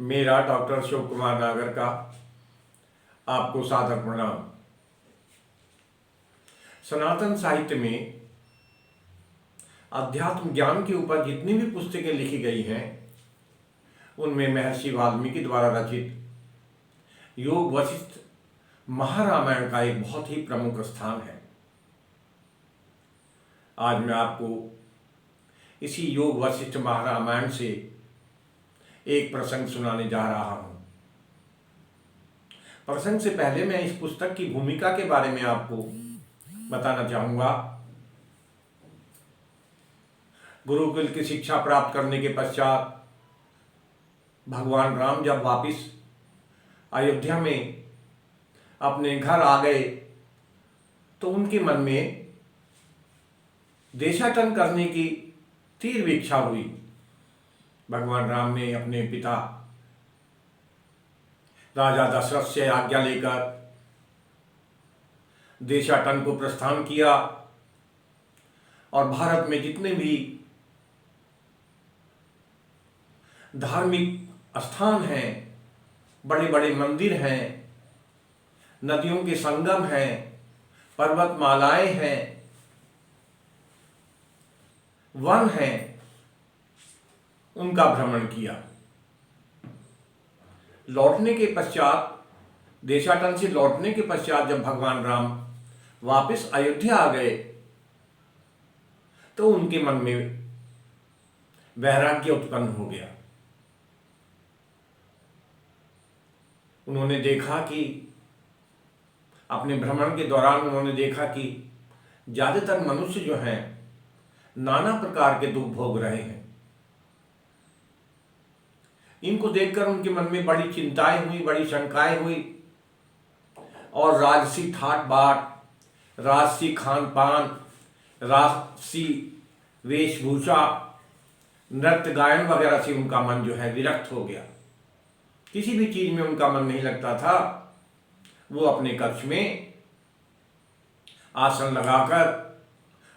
मेरा डॉक्टर शिव कुमार नागर का आपको सादर प्रणाम। सनातन साहित्य में अध्यात्म ज्ञान के ऊपर जितनी भी पुस्तकें लिखी गई हैं उनमें महर्षि वाल्मीकि द्वारा रचित योग वशिष्ठ महारामायण का एक बहुत ही प्रमुख स्थान है। आज मैं आपको इसी योग वशिष्ठ महारामायण से एक प्रसंग सुनाने जा रहा हूं। प्रसंग से पहले मैं इस पुस्तक की भूमिका के बारे में आपको बताना चाहूंगा। गुरुकुल की शिक्षा प्राप्त करने के पश्चात भगवान राम जब वापिस अयोध्या में अपने घर आ गए तो उनके मन में देशाटन करने की तीव्र इच्छा हुई। भगवान राम ने अपने पिता राजा दशरथ से आज्ञा लेकर देशाटन को प्रस्थान किया और भारत में जितने भी धार्मिक स्थान हैं, बड़े बड़े मंदिर हैं, नदियों के संगम हैं, पर्वतमालाएं हैं, वन हैं, उनका भ्रमण किया। लौटने के पश्चात, देशाटन से लौटने के पश्चात जब भगवान राम वापस अयोध्या आ गए तो उनके मन में वैराग्य उत्पन्न हो गया। उन्होंने देखा कि अपने भ्रमण के दौरान उन्होंने देखा कि ज्यादातर मनुष्य जो हैं नाना प्रकार के दुख भोग रहे हैं। इनको देखकर उनके मन में बड़ी चिंताएं हुई, बड़ी शंकाएं हुई और राजसी ठाट बाट, राजसी खान पान, राजसी वेशभूषा, नृत्य गायन वगैरह से उनका मन जो है विरक्त हो गया। किसी भी चीज में उनका मन नहीं लगता था। वो अपने कक्ष में आसन लगाकर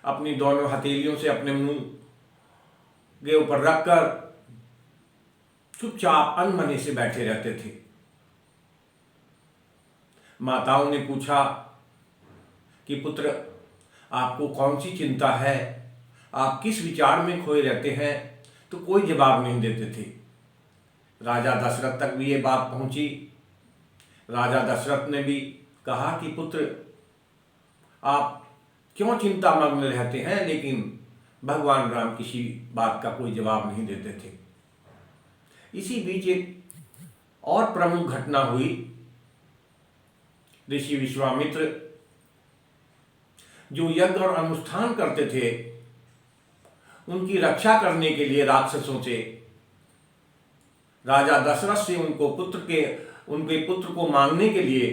अपनी दोनों हथेलियों से अपने मुंह के ऊपर रखकर चुपचाप अनमने से बैठे रहते थे। माताओं ने पूछा कि पुत्र, आपको कौन सी चिंता है, आप किस विचार में खोए रहते हैं? तो कोई जवाब नहीं देते थे। राजा दशरथ तक भी ये बात पहुंची। राजा दशरथ ने भी कहा कि पुत्र, आप क्यों चिंतामग्न रहते हैं? लेकिन भगवान राम किसी बात का कोई जवाब नहीं देते थे। इसी बीच एक और प्रमुख घटना हुई। ऋषि विश्वामित्र जो यज्ञ और अनुष्ठान करते थे, उनकी रक्षा करने के लिए राक्षसों से राजा दशरथ से उनके पुत्र को मांगने के लिए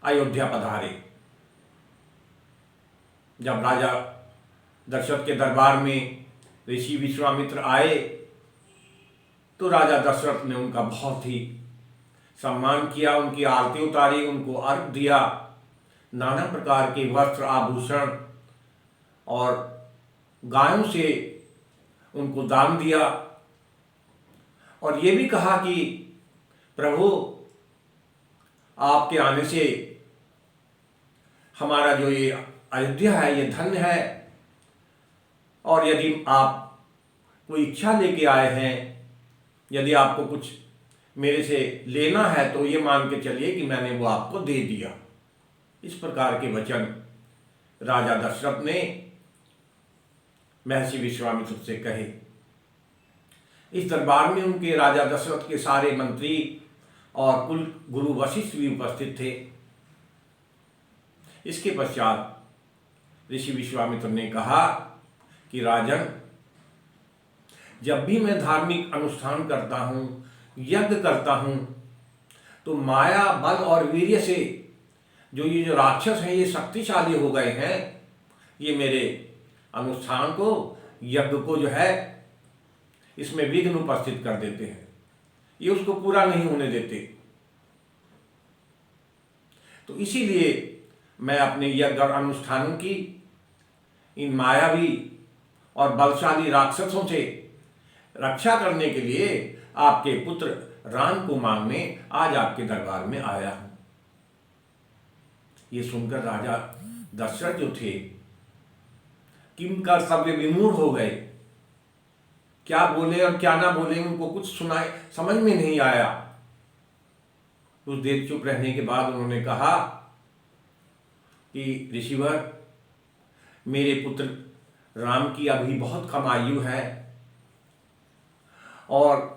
अयोध्या पधारे। जब राजा दशरथ के दरबार में ऋषि विश्वामित्र आए तो राजा दशरथ ने उनका बहुत ही सम्मान किया, उनकी आरती उतारी, उनको अर्घ दिया, नाना प्रकार के वस्त्र आभूषण और गायों से उनको दान दिया और ये भी कहा कि प्रभु, आपके आने से हमारा जो ये अयोध्या है ये धन्य है और यदि आप कोई इच्छा लेके आए हैं, यदि आपको कुछ मेरे से लेना है तो ये मान के चलिए कि मैंने वो आपको दे दिया। इस प्रकार के वचन राजा दशरथ ने महर्षि विश्वामित्र से कहे। इस दरबार में उनके राजा दशरथ के सारे मंत्री और कुल गुरु वशिष्ठ भी उपस्थित थे। इसके पश्चात ऋषि विश्वामित्र ने कहा कि राजन, जब भी मैं धार्मिक अनुष्ठान करता हूं, यज्ञ करता हूं, तो माया, बल और वीर्य से ये जो राक्षस हैं ये शक्तिशाली हो गए हैं। ये मेरे अनुष्ठान को, यज्ञ को जो है इसमें विघ्न उपस्थित कर देते हैं, ये उसको पूरा नहीं होने देते। तो इसीलिए मैं अपने यज्ञ और अनुष्ठानों की इन मायावी और बलशाली राक्षसों से रक्षा करने के लिए आपके पुत्र राम को मांगने आज आपके दरबार में आया हूं। ये सुनकर राजा दशरथ जो थे किंकर सव्य विमूढ़ हो गए। क्या बोले और क्या ना बोले उनको कुछ सुनाए समझ में नहीं आया। कुछ देर चुप रहने के बाद उन्होंने कहा कि ऋषिवर, मेरे पुत्र राम की अभी बहुत कम आयु है और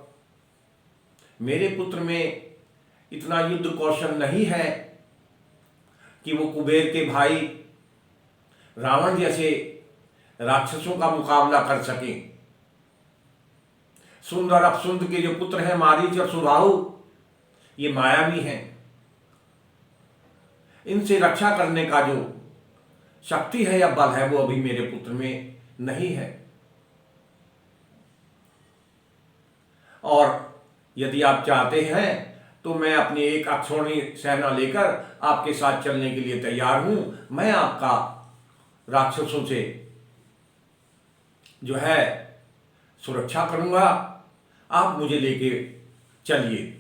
मेरे पुत्र में इतना युद्ध कौशल नहीं है कि वो कुबेर के भाई रावण जैसे राक्षसों का मुकाबला कर सके। सुंद और अपसुंद के जो पुत्र हैं मारीच और सुबाहु, ये मायावी हैं। इनसे रक्षा करने का जो शक्ति है या बल है वो अभी मेरे पुत्र में नहीं है। और यदि आप चाहते हैं तो मैं अपनी एक अक्षौणी सेना लेकर आपके साथ चलने के लिए तैयार हूं। मैं आपका राक्षसों से जो है सुरक्षा करूंगा, आप मुझे लेके चलिए।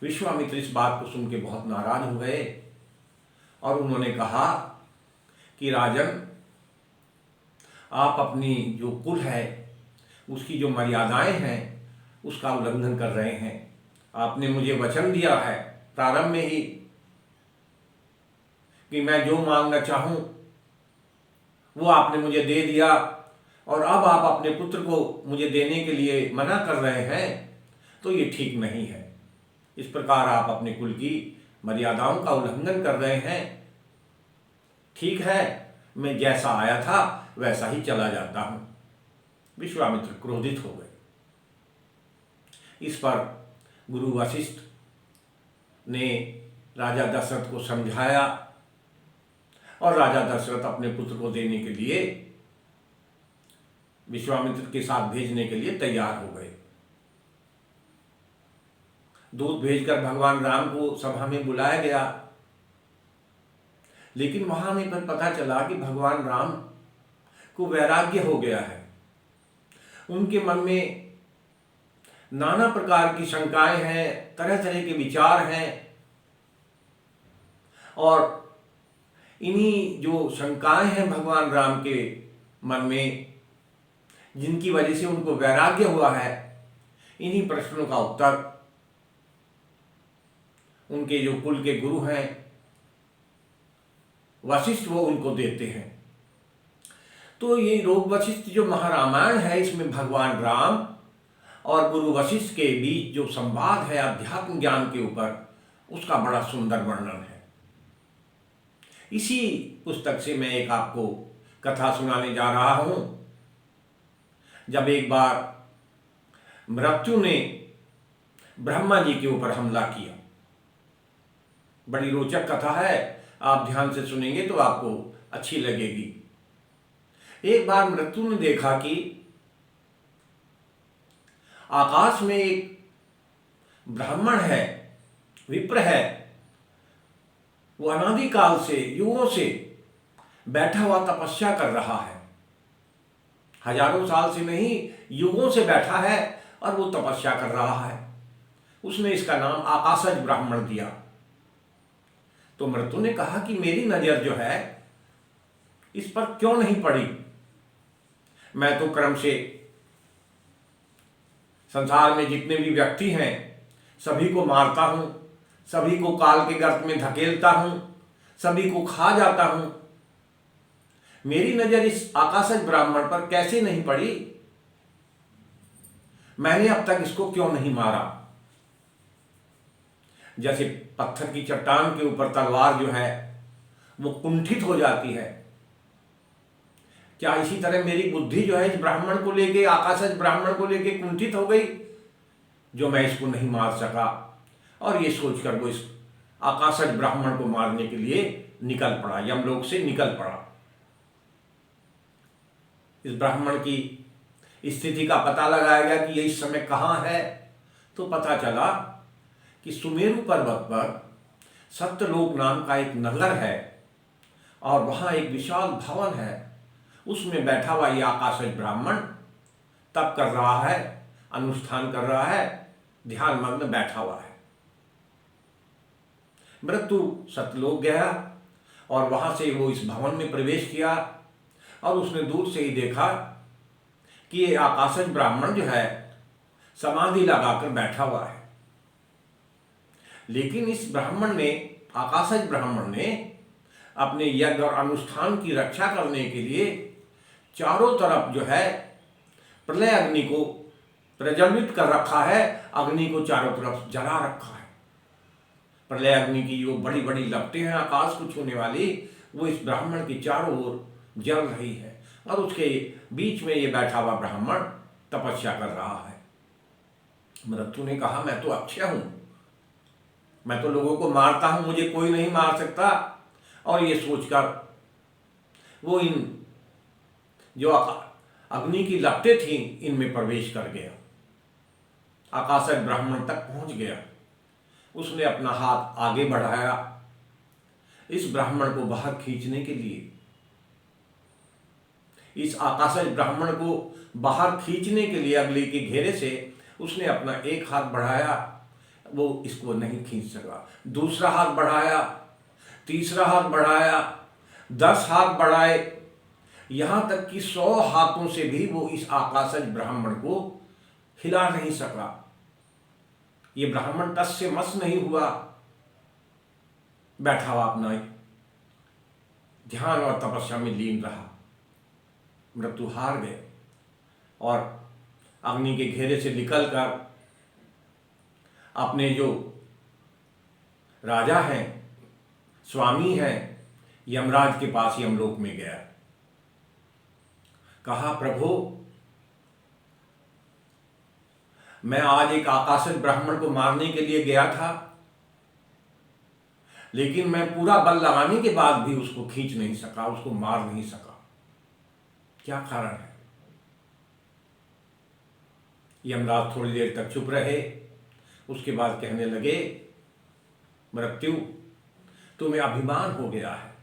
विश्वामित्र इस बात को सुन के बहुत नाराज हो गए और उन्होंने कहा कि राजन, आप अपनी जो कुल है उसकी जो मर्यादाएं हैं उसका उल्लंघन कर रहे हैं। आपने मुझे वचन दिया है प्रारंभ में ही कि मैं जो मांगना चाहूं वो आपने मुझे दे दिया और अब आप अपने पुत्र को मुझे देने के लिए मना कर रहे हैं, तो ये ठीक नहीं है। इस प्रकार आप अपने कुल की मर्यादाओं का उल्लंघन कर रहे हैं। ठीक है, मैं जैसा आया था वैसा ही चला जाता हूं। विश्वामित्र क्रोधित हो गए। इस पर गुरु वशिष्ठ ने राजा दशरथ को समझाया और राजा दशरथ अपने पुत्र को देने के लिए विश्वामित्र के साथ भेजने के लिए तैयार हो गए। दूत भेजकर भगवान राम को सभा में बुलाया गया, लेकिन वहां में पर पता चला कि भगवान राम को वैराग्य हो गया है। उनके मन में नाना प्रकार की शंकाएं हैं, तरह तरह के विचार हैं और इन्हीं जो शंकाएं हैं भगवान राम के मन में, जिनकी वजह से उनको वैराग्य हुआ है, इन्हीं प्रश्नों का उत्तर उनके जो कुल के गुरु हैं वशिष्ठ वो उनको देते हैं। तो ये रोग वशिष्ठ जो महारामायण है, इसमें भगवान राम और गुरु वशिष्ठ के बीच जो संवाद है अध्यात्म ज्ञान के ऊपर, उसका बड़ा सुंदर वर्णन है। इसी पुस्तक से मैं एक आपको कथा सुनाने जा रहा हूं। जब एक बार मृत्यु ने ब्रह्मा जी के ऊपर हमला किया, बड़ी रोचक कथा है, आप ध्यान से सुनेंगे तो आपको अच्छी लगेगी। एक बार मृत्यु ने देखा कि आकाश में एक ब्राह्मण है, विप्र है, वो अनादिकाल से युगों से बैठा हुआ तपस्या कर रहा है। हजारों साल से नहीं, युगों से बैठा है और वो तपस्या कर रहा है। उसने इसका नाम आकाशज ब्राह्मण दिया। तो मृत्यु ने कहा कि मेरी नजर जो है इस पर क्यों नहीं पड़ी। मैं तो क्रम से संसार में जितने भी व्यक्ति हैं सभी को मारता हूं, सभी को काल के गर्त में धकेलता हूं, सभी को खा जाता हूं। मेरी नजर इस आकाशज ब्राह्मण पर कैसे नहीं पड़ी? मैंने अब तक इसको क्यों नहीं मारा? जैसे पत्थर की चट्टान के ऊपर तलवार जो है वो कुंठित हो जाती है, क्या इसी तरह मेरी बुद्धि जो है इस ब्राह्मण को लेके, आकाशज ब्राह्मण को लेके कुंठित हो गई, जो मैं इसको नहीं मार सका? और ये सोचकर वो इस आकाशज ब्राह्मण को मारने के लिए निकल पड़ा, यमलोक से निकल पड़ा। इस ब्राह्मण की स्थिति का पता लगाया गया कि ये इस समय कहाँ है। तो पता चला कि सुमेरु पर्वत पर सत्यलोक नाम का एक नगर है और वहां एक विशाल भवन है। उसमें बैठा हुआ ये आकाशज ब्राह्मण तप कर रहा है अनुष्ठान कर रहा है, ध्यान मग्न बैठा हुआ है। मृत्यु सतलोक गया और वहां से वो इस भवन में प्रवेश किया और उसने दूर से ही देखा कि ये आकाशज ब्राह्मण जो है समाधि लगाकर बैठा हुआ है। लेकिन इस ब्राह्मण ने, आकाशज ब्राह्मण ने अपने यज्ञ और अनुष्ठान की रक्षा करने के लिए चारों तरफ जो है प्रलय अग्नि को प्रज्वलित कर रखा है, अग्नि को चारों तरफ जला रखा है। प्रलय अग्नि की जो बड़ी बड़ी लपटें हैं आकाश को छूने वाली, वो इस ब्राह्मण के चारों ओर जल रही है और उसके बीच में ये बैठा हुआ ब्राह्मण तपस्या कर रहा है। मृत्यु ने कहा, मैं तो अक्षय हूं, मैं तो लोगों को मारता हूं, मुझे कोई नहीं मार सकता। और ये सोचकर वो इन जो अग्नि की लपटें थी इनमें प्रवेश कर गया, आकाशज ब्राह्मण तक पहुंच गया। उसने अपना हाथ आगे बढ़ाया इस ब्राह्मण को बाहर खींचने के लिए। इस आकाशज ब्राह्मण को बाहर खींचने के लिए अग्नि के घेरे से उसने अपना एक हाथ बढ़ाया, वो इसको नहीं खींच सका। दूसरा हाथ बढ़ाया, तीसरा हाथ बढ़ाया, 10 हाथ बढ़ाए, यहां तक कि 100 हाथों से भी वो इस आकाशज ब्राह्मण को हिला नहीं सका। ये ब्राह्मण टस से मस नहीं हुआ, बैठा हुआ अपना ध्यान और तपस्या में लीन रहा। मृत्यु हार गए और अग्नि के घेरे से निकलकर अपने जो राजा हैं, स्वामी हैं, यमराज के पास यमलोक में गया। कहा, प्रभु मैं आज एक आकाशज ब्राह्मण को मारने के लिए गया था, लेकिन मैं पूरा बल लगाने के बाद भी उसको खींच नहीं सका, उसको मार नहीं सका। क्या कारण है? यमराज थोड़ी देर तक चुप रहे, उसके बाद कहने लगे, मृत्यु तुम्हें अभिमान हो गया है,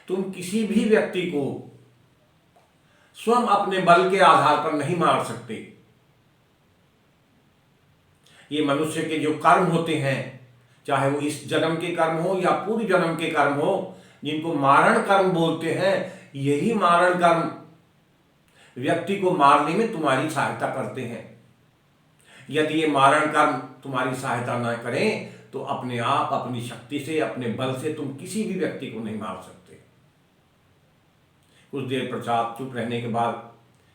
तुम किसी भी व्यक्ति को स्वयं अपने बल के आधार पर नहीं मार सकते। ये मनुष्य के जो कर्म होते हैं, चाहे वो इस जन्म के कर्म हो या पूर्व जन्म के कर्म हो, जिनको मारण कर्म बोलते हैं, यही मारण कर्म व्यक्ति को मारने में तुम्हारी सहायता करते हैं। यदि ये मारण कर्म तुम्हारी सहायता न करें तो अपने आप, अपनी शक्ति से, अपने बल से तुम किसी भी व्यक्ति को नहीं मार सकते। कुछ देर पश्चात चुप रहने के बाद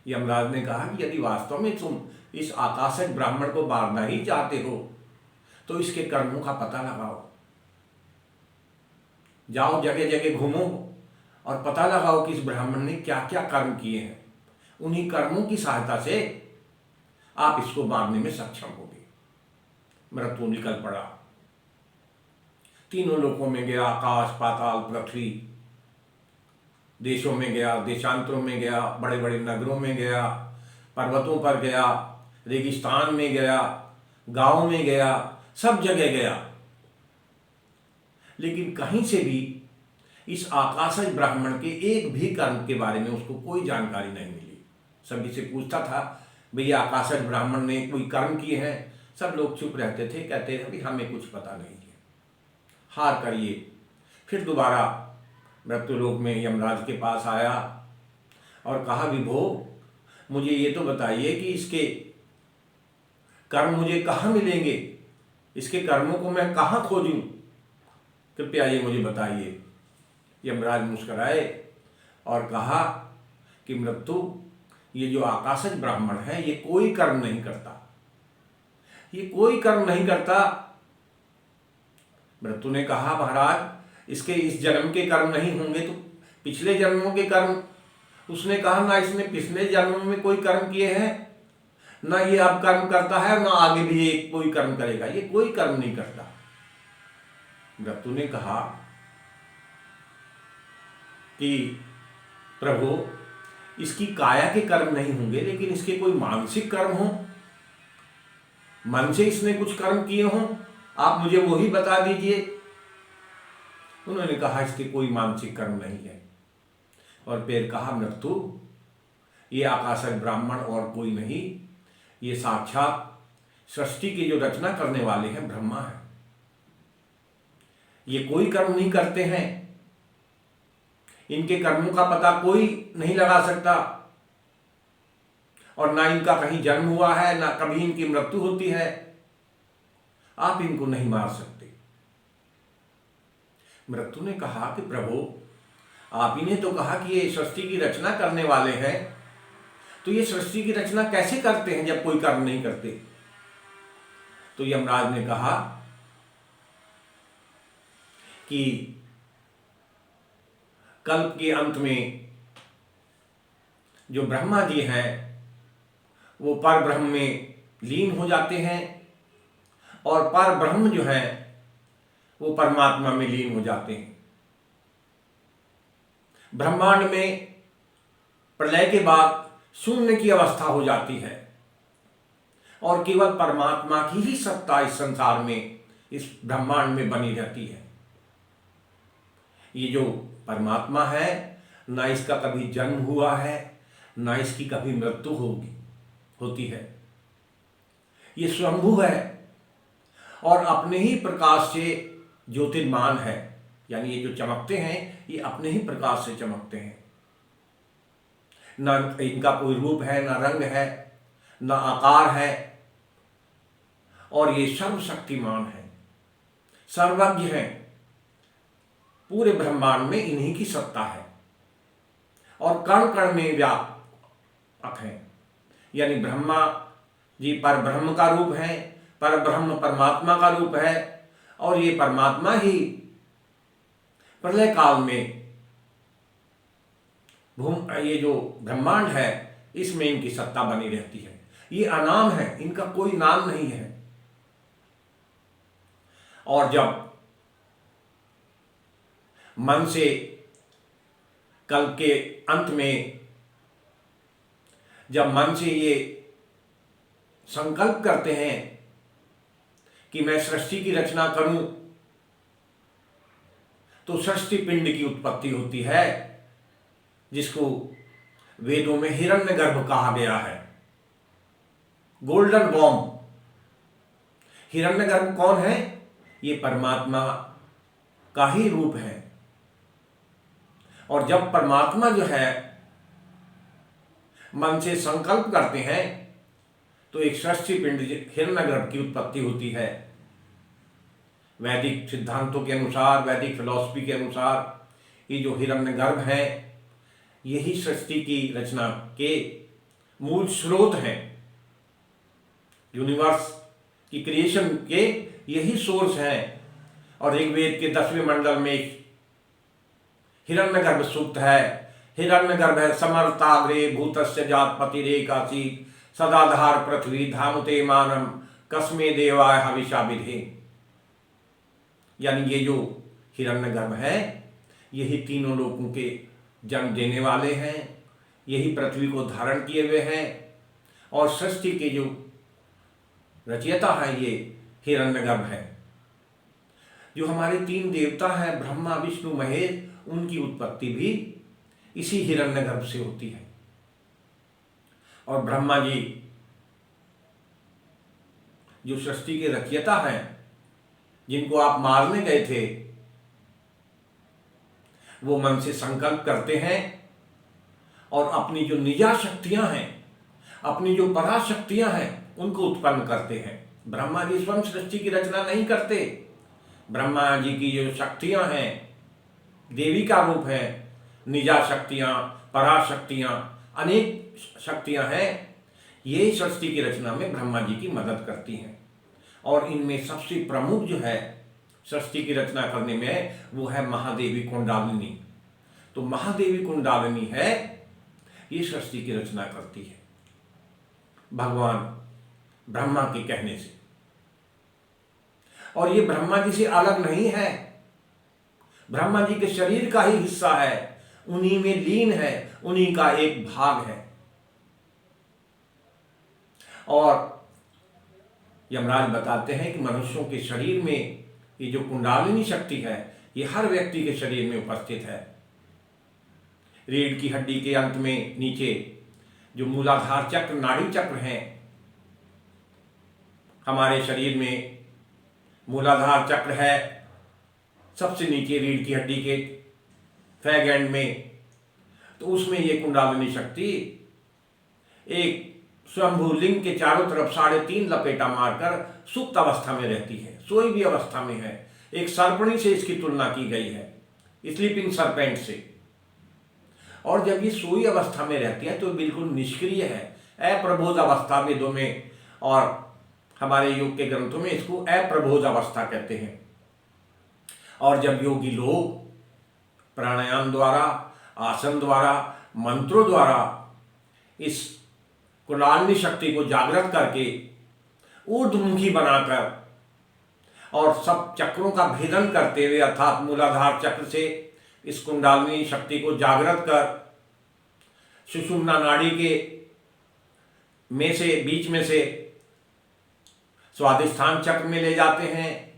यमराज ने कहा कि यदि वास्तव में तुम इस आकाशज ब्राह्मण को मारना ही चाहते हो तो इसके कर्मों का पता लगाओ, जाओ जगह जगह घूमो और पता लगाओ कि इस ब्राह्मण ने क्या क्या कर्म किए हैं। उन्हीं कर्मों की सहायता से आप इसको मारने में सक्षम होगे। मृत्यु निकल पड़ा, तीनों लोकों में गया, आकाश, पाताल, पृथ्वी, देशों में गया, देशांतरों में गया, बड़े बड़े नगरों में गया, पर्वतों पर गया, रेगिस्तान में गया, गांव में गया, सब जगह गया, लेकिन कहीं से भी इस आकाशज ब्राह्मण के एक भी कर्म के बारे में उसको कोई जानकारी नहीं मिली। सभी से पूछता था, भैया आकाशज ब्राह्मण ने कोई कर्म किए हैं? सब लोग चुप रहते थे, कहते थे कि हमें कुछ पता नहीं है। हार करिए, फिर दोबारा मृत्युलोक में यमराज के पास आया और कहा, विभो मुझे ये तो बताइए कि इसके कर्म मुझे कहाँ मिलेंगे, इसके कर्मों को मैं कहाँ खोजूं, कृपया ये मुझे बताइए। यमराज मुस्कुराए और कहा कि मृत्यु, ये जो आकाशज ब्राह्मण है ये कोई कर्म नहीं करता, ये कोई कर्म नहीं करता। मृत्यु ने कहा, महाराज इसके इस जन्म के कर्म नहीं होंगे तो पिछले जन्मों के कर्म? उसने कहा, ना इसने पिछले जन्मों में कोई कर्म किए हैं, ना ये अब कर्म करता है, ना आगे भी ये कोई कर्म करेगा, ये कोई कर्म नहीं करता। मृत्यु ने कहा कि प्रभु इसकी काया के कर्म नहीं होंगे, लेकिन इसके कोई मानसिक कर्म हो, मन से इसने कुछ कर्म किए हों, आप मुझे वो ही बता दीजिए। उन्होंने कहा, इसके कोई मानसिक कर्म नहीं है। और फिर कहा, मृत्यु ये आकाशक ब्राह्मण और कोई नहीं, ये साक्षात सृष्टि की जो रचना करने वाले हैं ब्रह्मा है। ये कोई कर्म नहीं करते हैं, इनके कर्मों का पता कोई नहीं लगा सकता, और ना इनका कहीं जन्म हुआ है, ना कभी इनकी मृत्यु होती है। आप इनको नहीं मार सकते। मृत्यु ने कहा कि प्रभु, आप ही ने तो कहा कि ये सृष्टि की रचना करने वाले हैं, तो ये सृष्टि की रचना कैसे करते हैं जब कोई कर्म नहीं करते? तो यमराज ने कहा कि कल्प के अंत में जो ब्रह्मा जी हैं वो पर ब्रह्म में लीन हो जाते हैं, और पर ब्रह्म जो है वो परमात्मा में लीन हो जाते हैं। ब्रह्मांड में प्रलय के बाद शून्य की अवस्था हो जाती है, और केवल परमात्मा की ही सत्ता इस संसार में, इस ब्रह्मांड में बनी रहती है। ये जो परमात्मा है, ना इसका कभी जन्म हुआ है, ना इसकी कभी मृत्यु होती है। ये स्वयंभू है और अपने ही प्रकाश से ज्योतिर्मान है, यानी ये जो चमकते हैं ये अपने ही प्रकाश से चमकते हैं। ना इनका कोई रूप है, ना रंग है, ना आकार है, और ये सर्वशक्तिमान है, सर्वज्ञ है। पूरे ब्रह्मांड में इन्हीं की सत्ता है और कण कण में व्यापक है। यानी ब्रह्मा जी पर ब्रह्म का रूप है, पर ब्रह्म परमात्मा का रूप है, और ये परमात्मा ही प्रलय काल में ये जो ब्रह्मांड है इसमें इनकी सत्ता बनी रहती है। ये अनाम है, इनका कोई नाम नहीं है। और जब मन से कल के अंत में जब मन से ये संकल्प करते हैं कि मैं सृष्टि की रचना करूं, तो सृष्टि पिंड की उत्पत्ति होती है, जिसको वेदों में हिरण्यगर्भ कहा गया है, गोल्डन बॉम्ब। हिरण्यगर्भ कौन है? ये परमात्मा का ही रूप है। और जब परमात्मा जो है मन से संकल्प करते हैं तो एक सृष्टि पिंड हिरण्यगर्भ की उत्पत्ति होती है। वैदिक सिद्धांतों के अनुसार, वैदिक फिलॉसफी के अनुसार ये जो हिरण्यगर्भ है यही सृष्टि की रचना के मूल स्रोत हैं। यूनिवर्स की क्रिएशन के यही सोर्स हैं। और ऋग्वेद के 10वें मंडल में हिरण्यगर्भ सूक्त है। हिरण्यगर्भ है समर्ताग्रे भूतस्य जातपतिरेकासीत् सदाधार पृथ्वी धामुते मानम कस्मे देवाय हविषा विधे। यानी ये जो हिरण्यगर्भ है यही तीनों लोगों के जन्म देने वाले हैं, यही पृथ्वी को धारण किए हुए हैं, और सृष्टि के जो रचयिता है ये हिरण्यगर्भ है। जो हमारे 3 देवता हैं ब्रह्मा विष्णु महेश, उनकी उत्पत्ति भी इसी हिरण्यगर्भ से होती है। और ब्रह्मा जी जो सृष्टि के रचयिता हैं, जिनको आप मारने गए थे, वो मन से संकल्प करते हैं और अपनी जो निजा शक्तियां हैं, अपनी जो पराशक्तियां हैं, उनको उत्पन्न करते हैं। ब्रह्मा जी स्वयं सृष्टि की रचना नहीं करते। ब्रह्मा जी की जो शक्तियां हैं, देवी का रूप है, निजा शक्तियां, पराशक्तियां, अनेक शक्तियां हैं, ये सृष्टि की रचना में ब्रह्मा जी की मदद करती हैं। और इनमें सबसे प्रमुख जो है सृष्टि की रचना करने में, वो है महादेवी कुंडालिनी। तो महादेवी कुंडालिनी है, ये सृष्टि की रचना करती है भगवान ब्रह्मा के कहने से। और ये ब्रह्मा जी से अलग नहीं है, ब्रह्मा जी के शरीर का ही हिस्सा है, उन्हीं में लीन है, उन्हीं का एक भाग है। और यमराज बताते हैं कि मनुष्यों के शरीर में ये जो कुंडालिनी शक्ति है ये हर व्यक्ति के शरीर में उपस्थित है। रीढ़ की हड्डी के अंत में नीचे जो मूलाधार चक्र, नाड़ी चक्र हैं हमारे शरीर में, मूलाधार चक्र है सबसे नीचे रीढ़ की हड्डी के फैग एंड में, तो उसमें ये कुंडलिनी शक्ति एक स्वयंभू लिंग के चारों तरफ 3.5 लपेटा मारकर सुप्त अवस्था में रहती है, सोई भी अवस्था में है। एक सर्पणी से इसकी तुलना की गई है, स्लीपिंग सरपेंट से। और जब ये सोई अवस्था में रहती है तो बिल्कुल निष्क्रिय है, अप्रबोध अवस्था वेदों में और हमारे योग के ग्रंथों में इसको अप्रबोध अवस्था कहते हैं। और जब योगी लोग प्राणायाम द्वारा, आसन द्वारा, मंत्रों द्वारा इस कुंडलिनी शक्ति को जागृत करके ऊर्ध्वमुखी बनाकर और सब चक्रों का भेदन करते हुए, अर्थात मूलाधार चक्र से इस कुंडलिनी शक्ति को जागृत कर सुषुम्ना नाड़ी के में से, बीच में से स्वादिष्ठान चक्र में ले जाते हैं,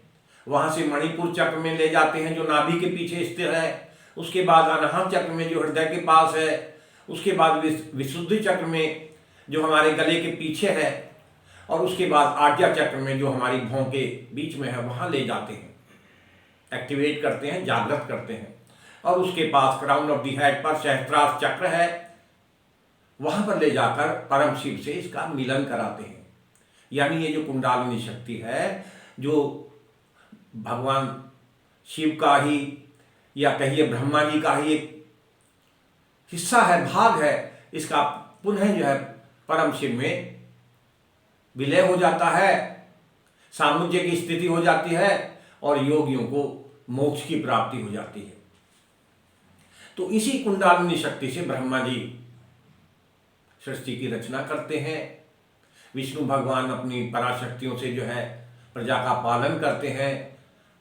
वहां से मणिपुर चक्र में ले जाते हैं जो नाभि के पीछे स्थित है, उसके बाद अनाहत चक्र में जो हृदय के पास है, उसके बाद विशुद्धि चक्र में जो हमारे गले के पीछे है, और उसके बाद आज्ञा चक्र में जो हमारी भौं के बीच में है वहां ले जाते हैं, एक्टिवेट करते हैं, जागृत करते हैं। और उसके पास क्राउन ऑफ द हेड पर सहस्त्रार चक्र है, वहां पर ले जाकर परम शिव से इसका मिलन कराते हैं। यानी ये जो कुंडलिनी शक्ति है जो भगवान शिव का ही या कहिए ब्रह्मा जी का ही एक हिस्सा है, भाग है, इसका पुनः जो है परम शिव में विलय हो जाता है, सामुज्य की स्थिति हो जाती है और योगियों को मोक्ष की प्राप्ति हो जाती है। तो इसी कुंडलिनी शक्ति से ब्रह्मा जी सृष्टि की रचना करते हैं, विष्णु भगवान अपनी पराशक्तियों से जो है प्रजा का पालन करते हैं,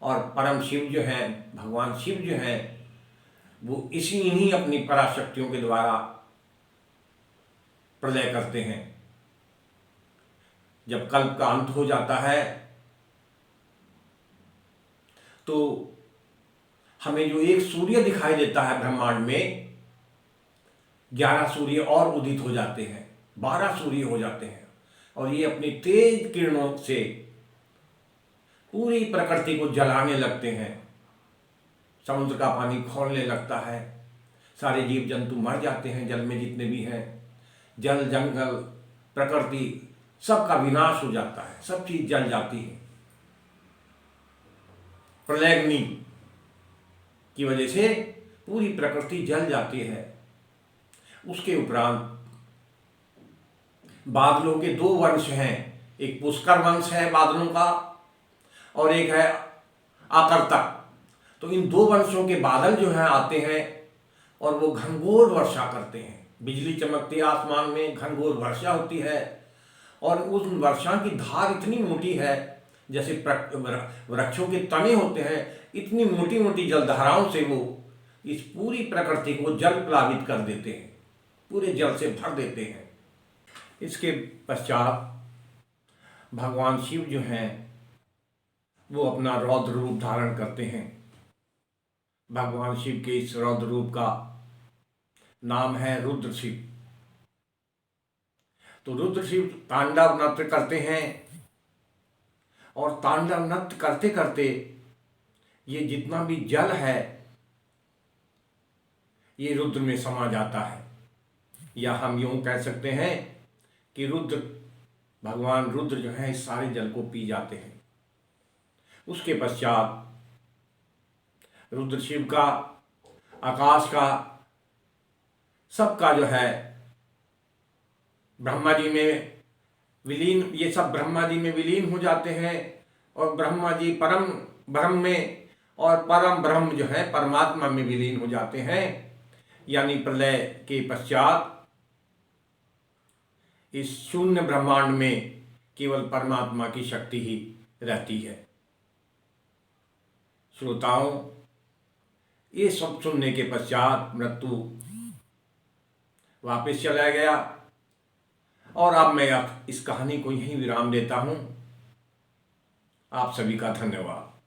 और परम शिव जो हैं, भगवान शिव जो हैं, वो इन्हीं अपनी पराशक्तियों के द्वारा प्रलय करते हैं। जब कल्प का अंत हो जाता है तो हमें जो एक सूर्य दिखाई देता है ब्रह्मांड में, 11 सूर्य और उदित हो जाते हैं, 12 सूर्य हो जाते हैं, और ये अपनी तेज किरणों से पूरी प्रकृति को जलाने लगते हैं। समुद्र का पानी खौलने लगता है, सारे जीव जंतु मर जाते हैं, जल में जितने भी हैं, जल जंगल प्रकृति सबका विनाश हो जाता है, सब चीज जल जाती है। प्रलयग्नि की वजह से पूरी प्रकृति जल जाती है। उसके उपरांत बादलों के 2 वंश हैं, एक पुष्कर वंश है बादलों का और एक है आकर्तक। तो इन 2 वंशों के बादल जो हैं आते हैं और वो घनघोर वर्षा करते हैं, बिजली चमकती है आसमान में, घनघोर वर्षा होती है, और उस वर्षा की धार इतनी मोटी है जैसे वृक्षों के तने होते हैं, इतनी मोटी मोटी जलधाराओं से वो इस पूरी प्रकृति को जल प्लावित कर देते हैं, पूरे जल से भर देते हैं। इसके पश्चात भगवान शिव जो हैं वो अपना रौद्र रूप धारण करते हैं। भगवान शिव के इस रौद्र रूप का नाम है रुद्र शिव। तो रुद्र शिव तांडव नृत्य करते हैं, और तांडव नृत्य करते करते ये जितना भी जल है ये रुद्र में समा जाता है, या हम यूं कह सकते हैं कि भगवान रुद्र जो है इस सारे जल को पी जाते हैं। उसके पश्चात रुद्र शिव का, आकाश का, सबका जो है ब्रह्मा जी में विलीन, ये सब ब्रह्मा जी में विलीन हो जाते हैं, और ब्रह्मा जी परम ब्रह्म में और परम ब्रह्म जो है परमात्मा में विलीन हो जाते हैं। यानी प्रलय के पश्चात इस शून्य ब्रह्मांड में केवल परमात्मा की शक्ति ही रहती है। श्रोताओं, ये सब सुनने के पश्चात मृत्यु वापस चला गया, और अब मैं इस कहानी को यहीं विराम देता हूं। आप सभी का धन्यवाद।